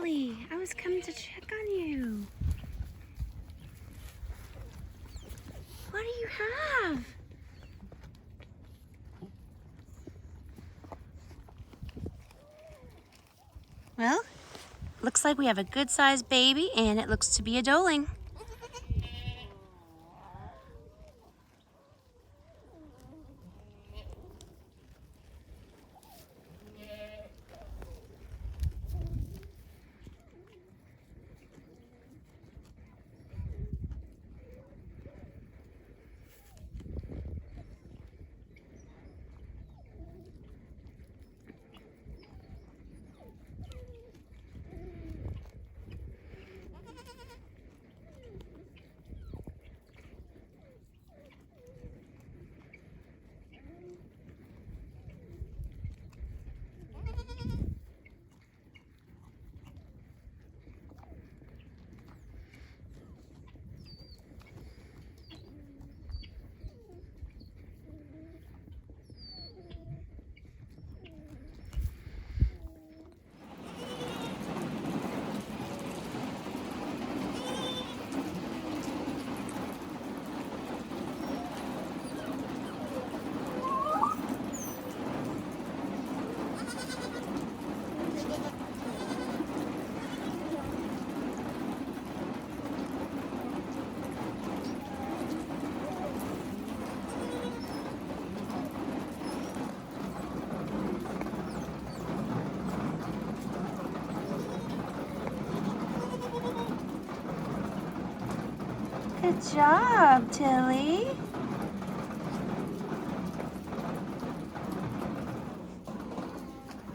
Tilly. I was coming to check on you. What do you have? Well, looks like we have a good-sized baby, and it looks to be a doeling. Good job, Tilly.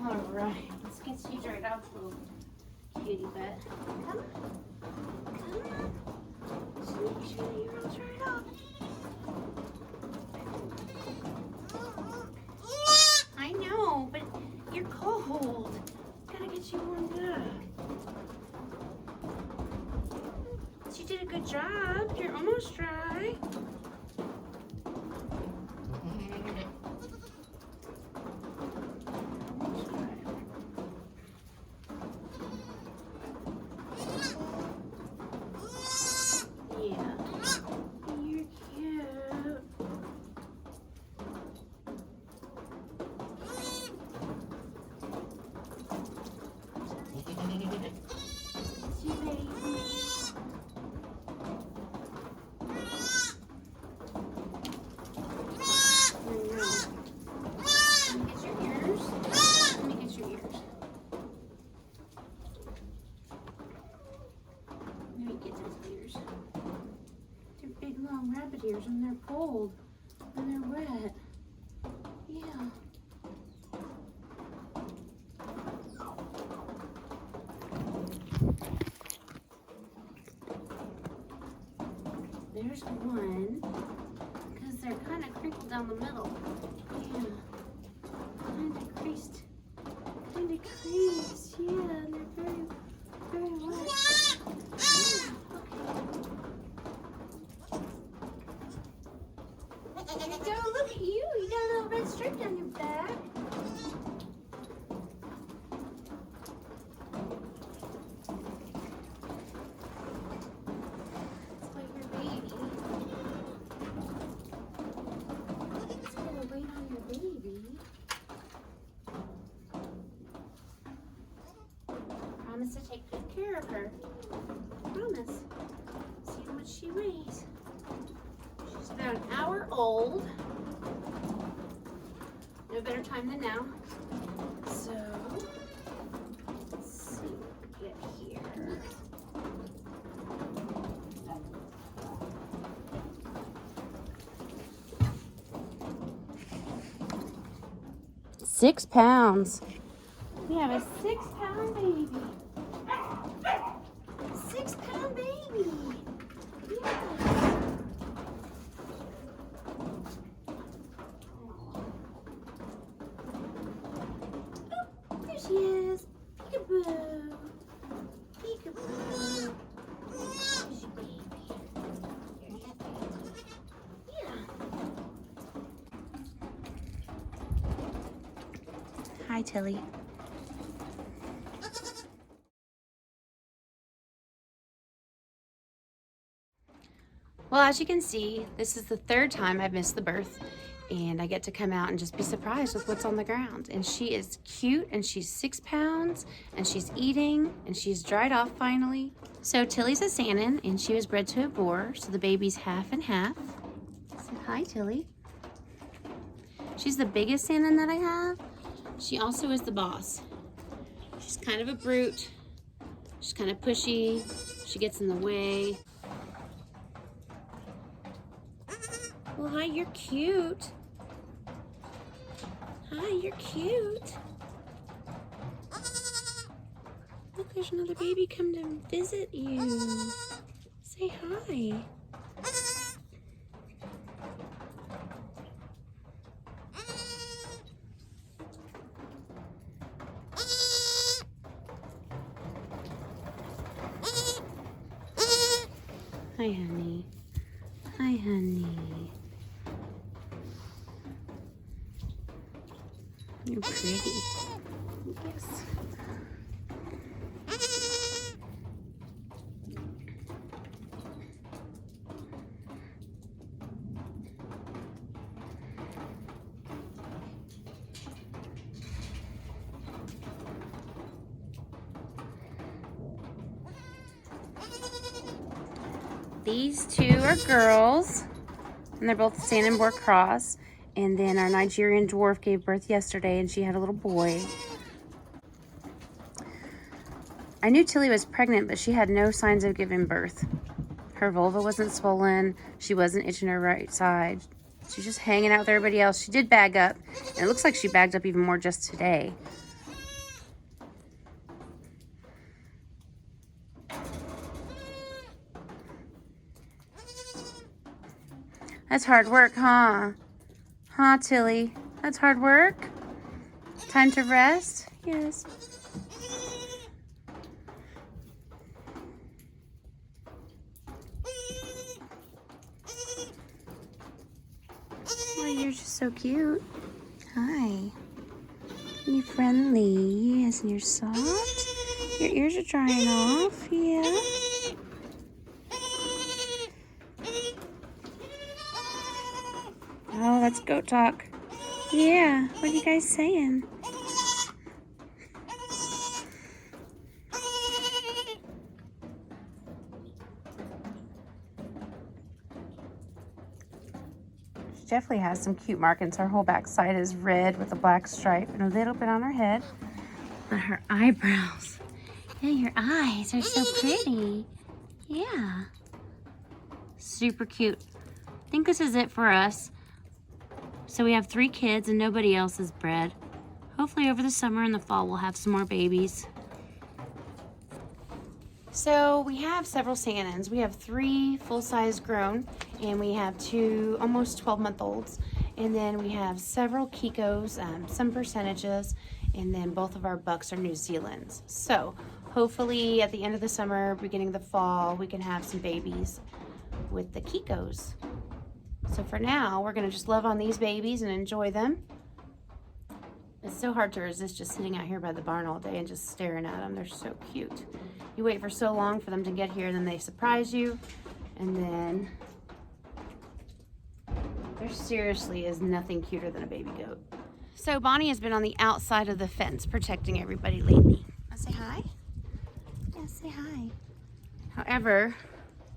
All right, let's get you dried off, little cutie butt. Come on. Come on. Just make sure you're all dried off. I know, but you're cold. Gotta get you warmed up. You did a good job. You're almost dry. Yeah. You're cute. It's your baby. They're big long rabbit ears and they're cold and they're wet. Yeah. There's one because they're kind of crinkled down the middle. Yeah. Kind of creased. Yeah, and they're very wet. There you go, look at you. You got a little red stripe down your back. That's why your baby. It's gonna wait on your baby. Promise to take good care of her. Promise. See how much she weighs. She's about an hour old. No better time than now. So, let's see what we get here. £6. We have a 6-pound baby. 6-pound baby. Yeah. She is. Peekaboo. Peekaboo. Here's your baby. Here's your baby. Yeah. Hi, Tilly. as you can see, this is the third time I've missed the birth, and I get to come out and just be surprised with what's on the ground. And she is cute, and she's 6 pounds, and she's eating, and she's dried off finally. So Tilly's a Sannen, and she was bred to a boar, so the baby's half and half. Say hi, Tilly. She's the biggest Sannen that I have. She also is the boss. She's kind of a brute. She's kind of pushy. She gets in the way. Well, hi, you're cute. Hi, you're cute. Look, there's another baby come to visit you. Say hi. Hi, honey. Hi, honey. You're pretty. Yes. These two are girls, and they're both Sannen Boar cross. And then our Nigerian dwarf gave birth yesterday, and she had a little boy. I knew Tilly was pregnant, but she had no signs of giving birth. Her vulva wasn't swollen. She wasn't itching her right side. She's just hanging out with everybody else. She did bag up, and it looks like she bagged up even more just today. That's hard work, huh? Huh, Tilly? That's hard work? Time to rest? Yes. Oh, you're just so cute. Hi. You friendly? Yes, and you're soft. Your ears are drying off. Yeah. Oh, that's goat talk. Yeah, what are you guys saying? She definitely has some cute markings. Her whole back side is red with a black stripe and a little bit on her head. But her eyebrows. Yeah, your eyes are so pretty. Yeah. Super cute. I think this is it for us. So we have 3 kids and nobody else is bred. Hopefully over the summer and the fall we'll have some more babies. So we have several Sannens. We have 3 full-size grown, and we have 2 almost 12-month-olds. And then we have several Kikos, some percentages, and then both of our bucks are New Zealands. So hopefully at the end of the summer, beginning of the fall, we can have some babies with the Kikos. So for now, we're gonna just love on these babies and enjoy them. It's so hard to resist just sitting out here by the barn all day and just staring at them. They're so cute. You wait for so long for them to get here, and then they surprise you, and then there seriously is nothing cuter than a baby goat. So Bonnie has been on the outside of the fence protecting everybody lately. Wanna say hi? Yeah, say hi. However,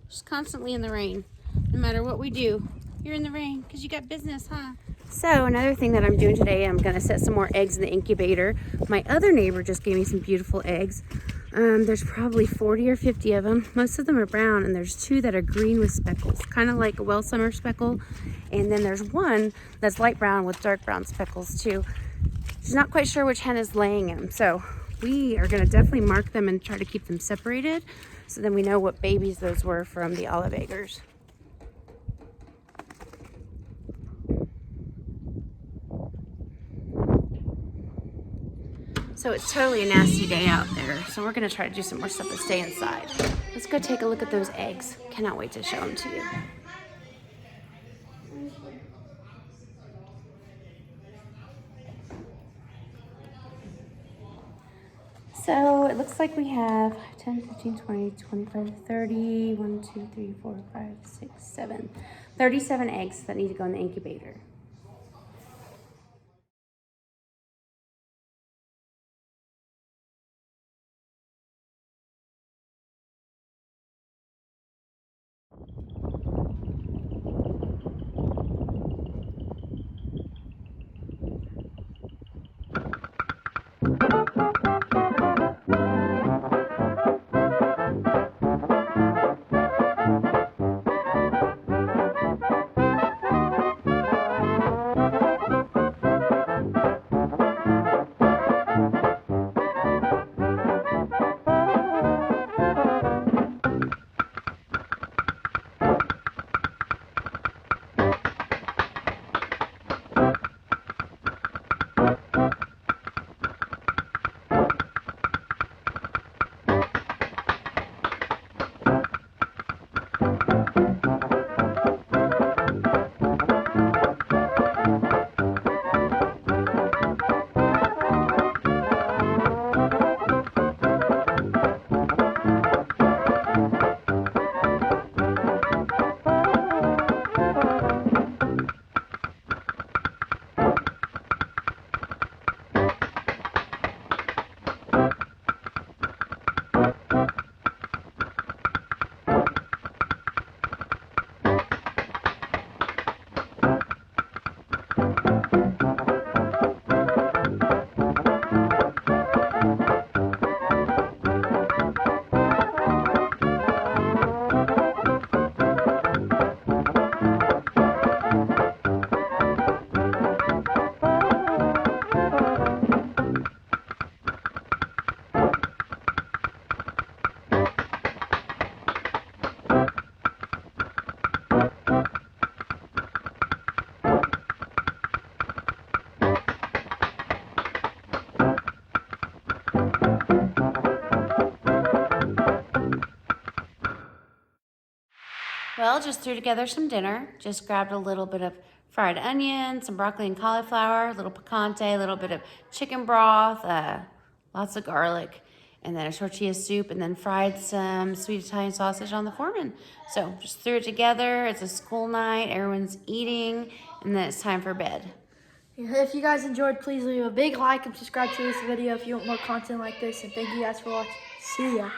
she's constantly in the rain. No matter what we do, you're in the rain because you got business, huh? So another thing that I'm doing today, I'm gonna set some more eggs in the incubator. My other neighbor just gave me some beautiful eggs. There's probably 40 or 50 of them. Most of them are brown, and there's 2 that are green with speckles, kind of like a well summer speckle. And then there's 1 that's light brown with dark brown speckles too. She's not quite sure which hen is laying them, so we are gonna definitely mark them and try to keep them separated, so then we know what babies those were from the olive eggers. So it's totally a nasty day out there. So we're gonna try to do some more stuff to stay inside. Let's go take a look at those eggs. Cannot wait to show them to you. So it looks like we have 10, 15, 20, 25, 30, 1, 2, 3, 4, 5, 6, 7, 37 eggs that need to go in the incubator. Well, just threw together some dinner. Just grabbed a little bit of fried onion, some broccoli and cauliflower, a little picante, a little bit of chicken broth, lots of garlic, and then a tortilla soup, and then fried some sweet Italian sausage on the foreman. So just threw it together. It's a school night. Everyone's eating, and then it's time for bed. If you guys enjoyed, please leave a big like and subscribe to this video if you want more content like this. And thank you guys for watching. See ya.